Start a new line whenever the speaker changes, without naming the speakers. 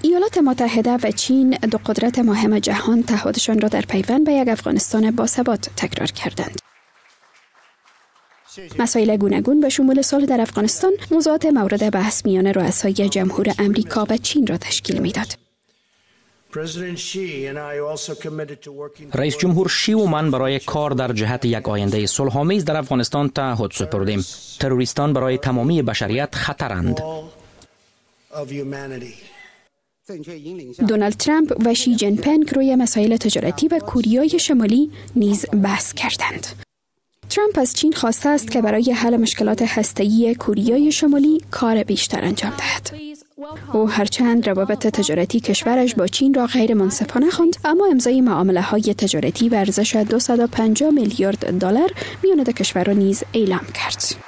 ایالات متحده و چین دو قدرت مهم جهان تعهدشان را در پیوند به یک افغانستان باثبات تکرار کردند. مسائل گوناگون به شمول صلح در افغانستان موضوعات مورد بحث میان رؤسای جمهور امریکا و چین را تشکیل میداد.
رئیس جمهور شی و من برای کار در جهت یک آینده صلح‌آمیز در افغانستان تعهد سپردیم. تروریستان برای تمامی بشریت خطرند.
دونالد ترامپ و شی جین پینگ روی مسائل تجارتی و کوریای شمالی نیز بحث کردند. ترامپ از چین خواسته است که برای حل مشکلات هسته‌ای کوریای شمالی کار بیشتر انجام دهد. او هرچند روابط تجارتی کشورش با چین را غیر منصفانه خواند، اما امضای معامله‌های تجارتی به ارزش $250 میلیارد میان دو کشور را نیز اعلام کرد.